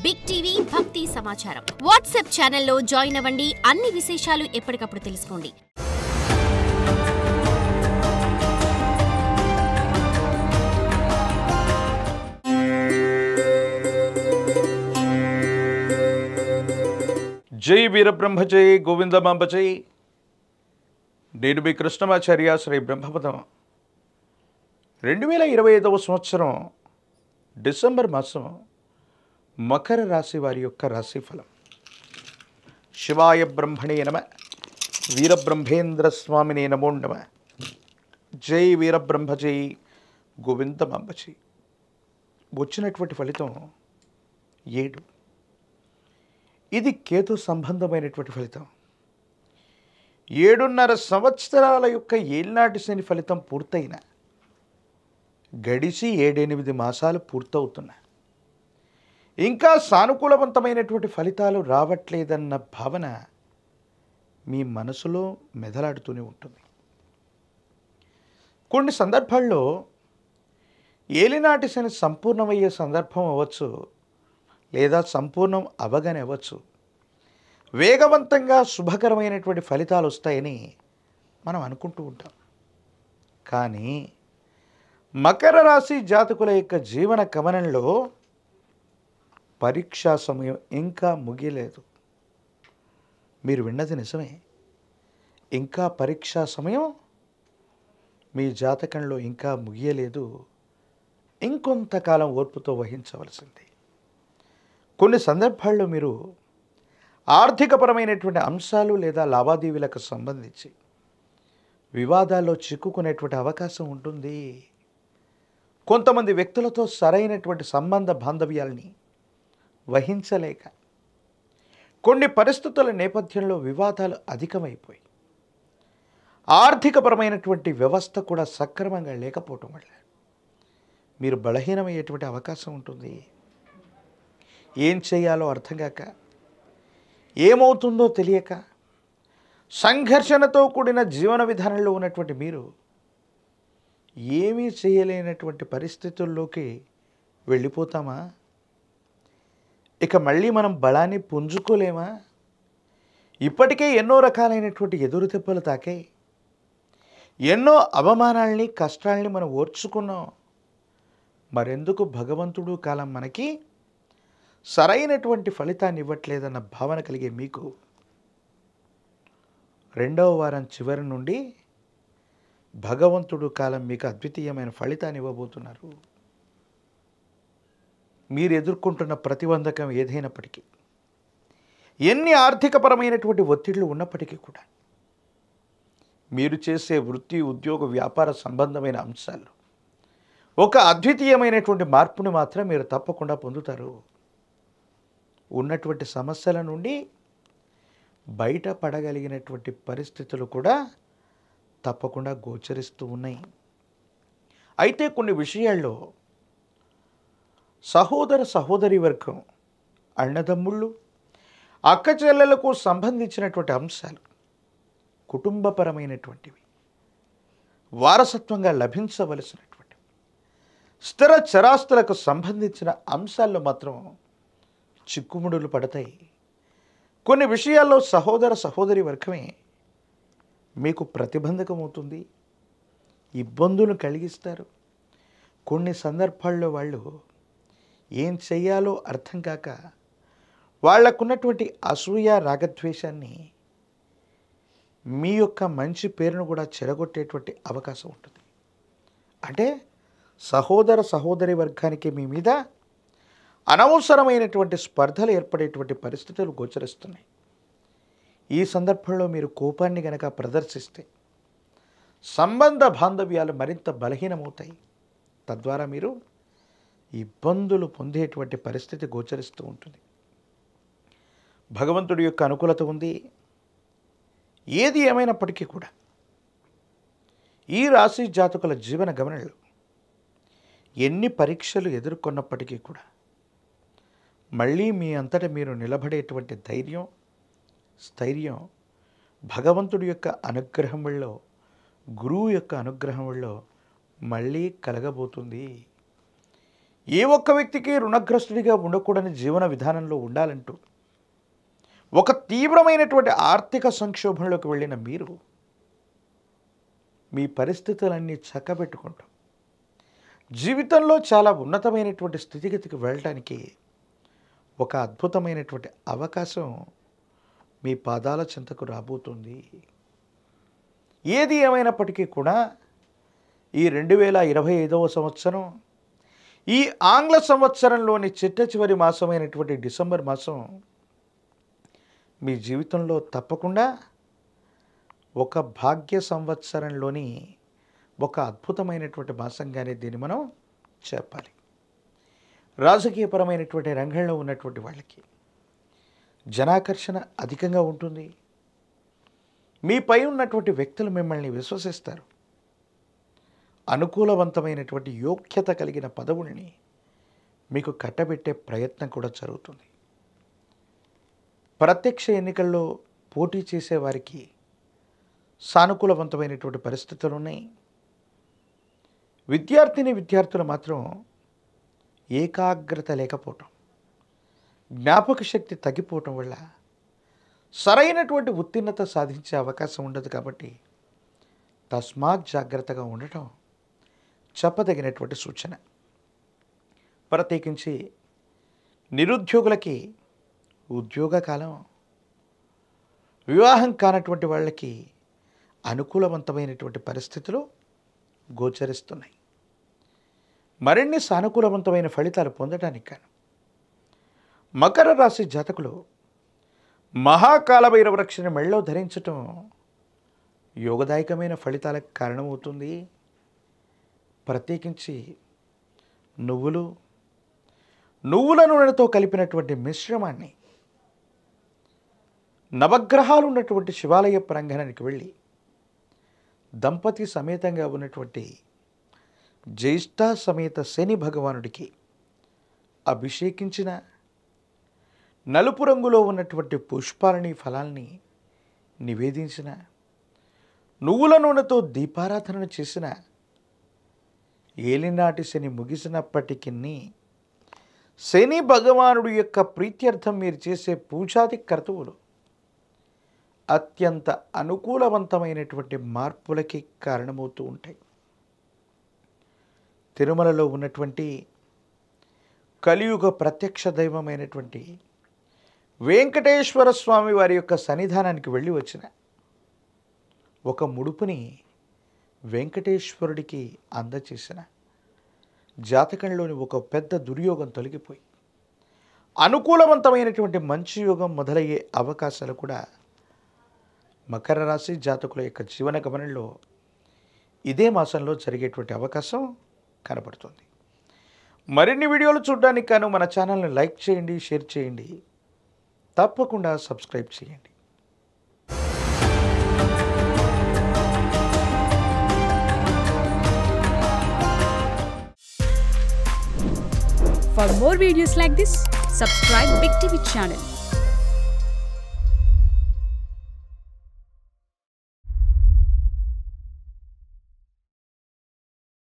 Big TV భక్తి సమాచారం WhatsApp ఛానల్లో జాయిన్ అవ్వండి. అన్ని విశేషాలు ఎప్పటికప్పుడు తెలుసుకోండి. జై వీరబ్రహ్మ జై గోవిందమాంబ జై. నేను మీ కృష్ణమాచార్య శ్రీ బ్రహ్మపదం. 2025వ సంవత్సరం డిసెంబర్ మాసం మకర రాశి వారి యొక్క రాశిఫలం. శివాయ బ్రహ్మణే నమ, వీరబ్రహ్మేంద్ర స్వామినే నమో నమ. జై వీరబ్రహ్మ జై గోవిందమాంబ జై. వచ్చినటువంటి ఫలితం 7. ఇది కేతు సంబంధమైనటువంటి ఫలితం. 7.5 సంవత్సరాల యొక్క ఏళ్నాటి శని ఫలితం పూర్తయిన గడిచి 7-8 మాసాలు పూర్తవుతున్నాయి. ఇంకా సానుకూలవంతమైనటువంటి ఫలితాలు రావట్లేదన్న భావన మీ మనసులో మెదలాడుతూనే ఉంటుంది. కొన్ని సందర్భాల్లో ఏలినాటి శని సంపూర్ణమయ్యే సందర్భం అవ్వచ్చు, లేదా సంపూర్ణం అవగానే అవ్వచ్చు. వేగవంతంగా శుభకరమైనటువంటి ఫలితాలు వస్తాయని మనం అనుకుంటూ ఉంటాం. కానీ మకర రాశి జాతకుల యొక్క జీవన గమనంలో పరీక్షా సమయం ఇంకా ముగియలేదు. మీరు విన్నది నిజమే. ఇంకా పరీక్షా సమయం మీ జాతకంలో ఇంకా ముగియలేదు. ఇంకొంతకాలం ఓర్పుతో వహించవలసింది. కొన్ని సందర్భాల్లో మీరు ఆర్థికపరమైనటువంటి అంశాలు లేదా లావాదేవీలకు సంబంధించి వివాదాల్లో చిక్కుకునేటువంటి అవకాశం ఉంటుంది. కొంతమంది వ్యక్తులతో సరైనటువంటి సంబంధ బాంధవ్యాల్ని వహించలేక కొన్ని పరిస్థితుల నేపథ్యంలో వివాదాలు అధికమైపోయి ఆర్థికపరమైనటువంటి వ్యవస్థ కూడా సక్రమంగా లేకపోవటం వల్ల మీరు బలహీనమయ్యేటువంటి అవకాశం ఉంటుంది. ఏం చేయాలో అర్థం కాక, ఏమవుతుందో తెలియక, సంఘర్షణతో కూడిన జీవన విధానంలో ఉన్నటువంటి మీరు ఏమీ చేయలేనటువంటి పరిస్థితుల్లోకి వెళ్ళిపోతామా? ఇక మళ్ళీ మనం బలాన్ని పుంజుకోలేమా? ఇప్పటికే ఎన్నో రకాలైనటువంటి ఎదురు దెబ్బలు తాకాయి. ఎన్నో అవమానాల్ని, కష్టాల్ని మనం ఓర్చుకున్నాం. మరెందుకు భగవంతుడు కాలం మనకి సరైనటువంటి ఫలితాన్ని ఇవ్వట్లేదన్న భావన కలిగే మీకు 2వ వారం చివరి నుండి భగవంతుడు కాలం మీకు అద్వితీయమైన ఫలితాన్ని ఇవ్వబోతున్నారు. మీరు ఎదుర్కొంటున్న ప్రతిబంధకం ఏదైనప్పటికీ, ఎన్ని ఆర్థికపరమైనటువంటి ఒత్తిళ్లు ఉన్నప్పటికీ కూడా మీరు చేసే వృత్తి, ఉద్యోగ, వ్యాపార సంబంధమైన అంశాలు ఒక అద్వితీయమైనటువంటి మార్పుని మాత్రం మీరు తప్పకుండా పొందుతారు. ఉన్నటువంటి సమస్యల నుండి బయటపడగలిగినటువంటి పరిస్థితులు కూడా తప్పకుండా గోచరిస్తూ ఉన్నాయి. అయితే కొన్ని విషయాల్లో సహోదర సహోదరి వర్గం, అన్నదమ్ముళ్ళు, అక్క చెల్లెలకు సంబంధించినటువంటి అంశాలు కుటుంబపరమైనటువంటివి, వారసత్వంగా లభించవలసినటువంటివి, స్థిర చరాస్తులకు సంబంధించిన అంశాల్లో మాత్రం చిక్కుముడులు పడతాయి. కొన్ని విషయాల్లో సహోదర సహోదరి వర్గమే మీకు ప్రతిబంధకమవుతుంది, ఇబ్బందులు కలిగిస్తారు. కొన్ని సందర్భాల్లో వాళ్ళు ఏం చెయ్యాలో అర్థం కాక వాళ్లకున్నటువంటి అసూయ, రాగద్వేషాన్ని, మీ యొక్క మంచి పేరును కూడా చెడగొట్టేటువంటి అవకాశం ఉంటుంది. అంటే సహోదర సహోదరి వర్గానికి మీ మీద అనవసరమైనటువంటి స్పర్ధలు ఏర్పడేటువంటి పరిస్థితులు గోచరిస్తున్నాయి. ఈ సందర్భంలో మీరు కోపాన్ని గనక ప్రదర్శిస్తే సంబంధ బాంధవ్యాలు మరింత బలహీనమవుతాయి. తద్వారా మీరు ఇబ్బందులు పొందేటువంటి పరిస్థితి గోచరిస్తూ ఉంటుంది. భగవంతుడి యొక్క అనుకూలత ఉంది. ఏది ఏమైనప్పటికీ కూడా ఈ రాశి జాతకుల జీవన గమనంలో ఎన్ని పరీక్షలు ఎదుర్కొన్నప్పటికీ కూడా మళ్ళీ మీ అంతట మీరు నిలబడేటువంటి ధైర్యం, స్థైర్యం భగవంతుడి యొక్క అనుగ్రహం వల్ల, గురువు యొక్క అనుగ్రహం వల్ల మళ్ళీ కలగబోతుంది. ఏ ఒక్క వ్యక్తికి రుణగ్రస్తుడిగా ఉండకూడని జీవన విధానంలో ఉండాలంటూ ఒక తీవ్రమైనటువంటి ఆర్థిక సంక్షోభంలోకి వెళ్ళిన మీరు మీ పరిస్థితులన్నీ చక్కబెట్టుకుంటూ జీవితంలో చాలా ఉన్నతమైనటువంటి స్థితిగతికి వెళ్ళడానికి ఒక అద్భుతమైనటువంటి అవకాశం మీ పాదాల చెంతకు రాబోతుంది. ఏది ఏమైనప్పటికీ కూడా ఈ 2025వ సంవత్సరం, ఈ ఆంగ్ల సంవత్సరంలోని చిట్ట చివరి మాసమైనటువంటి డిసెంబర్ మాసం మీ జీవితంలో తప్పకుండా ఒక భాగ్య సంవత్సరంలోని ఒక అద్భుతమైనటువంటి మాసంగానే దీన్ని మనం చెప్పాలి. రాజకీయపరమైనటువంటి రంగంలో ఉన్నటువంటి వాళ్ళకి జనాకర్షణ అధికంగా ఉంటుంది. మీపై ఉన్నటువంటి వ్యక్తులు మిమ్మల్ని విశ్వసిస్తారు. అనుకూలవంతమైనటువంటి యోగ్యత కలిగిన పదవుల్ని మీకు కట్టబెట్టే ప్రయత్నం కూడా జరుగుతుంది. ప్రత్యక్ష ఎన్నికల్లో పోటీ చేసేవారికి సానుకూలవంతమైనటువంటి పరిస్థితులు ఉన్నాయి. విద్యార్థులు మాత్రం ఏకాగ్రత లేకపోవటం, జ్ఞాపక శక్తి తగ్గిపోవటం వల్ల సరైనటువంటి ఉత్తీర్ణత సాధించే అవకాశం ఉండదు. కాబట్టి తస్మాత్ జాగ్రత్తగా ఉండటం చెప్పదగినటువంటి సూచన. ప్రత్యేకించి నిరుద్యోగులకి ఉద్యోగకాలం, వివాహం కానటువంటి వాళ్ళకి అనుకూలవంతమైనటువంటి పరిస్థితులు గోచరిస్తున్నాయి. మరిన్ని సానుకూలవంతమైన ఫలితాలు పొందడానికి గాను మకర రాశి జాతకులు మహాకాల భైరవ రక్షణ మెళ్ళలో ధరించటం యోగదాయకమైన ఫలితాలకు కారణమవుతుంది. ప్రత్యేకించి నువ్వుల నూనెతో కలిపినటువంటి మిశ్రమాన్ని నవగ్రహాలు ఉన్నటువంటి శివాలయ ప్రాంగణానికి వెళ్ళి దంపతి సమేతంగా ఉన్నటువంటి జ్యేష్ఠ సమేత శని భగవానుడికి అభిషేకించిన నలుపు రంగులో ఉన్నటువంటి పుష్పాలని ఫలాల్ని నివేదించిన నువ్వుల నూనెతో దీపారాధన చేసిన ఏలినాటి శని ముగిసినప్పటికీ శని భగవానుడి యొక్క ప్రీత్యర్థం మీరు చేసే పూజాది కర్తవులు అత్యంత అనుకూలవంతమైనటువంటి మార్పులకి కారణమవుతూ ఉంటాయి. తిరుమలలో ఉన్నటువంటి కలియుగ ప్రత్యక్ష దైవమైనటువంటి వెంకటేశ్వర స్వామి వారి యొక్క సన్నిధానానికి వెళ్ళి వచ్చిన ఒక ముడుపుని వెంకటేశ్వరుడికి అందచేసిన జాతకంలోని ఒక పెద్ద దుర్యోగం తొలగిపోయి అనుకూలవంతమైనటువంటి మంచి యోగం మొదలయ్యే అవకాశాలు కూడా మకర రాశి జాతకుల యొక్క జీవన గమనంలో ఇదే మాసంలో జరిగేటువంటి అవకాశం కనబడుతుంది. మరిన్ని వీడియోలు చూడడానికి గాను మన ఛానల్ని లైక్ చేయండి, షేర్ చేయండి, తప్పకుండా సబ్స్క్రైబ్ చేయండి. For more videos like this, subscribe Big TV channel.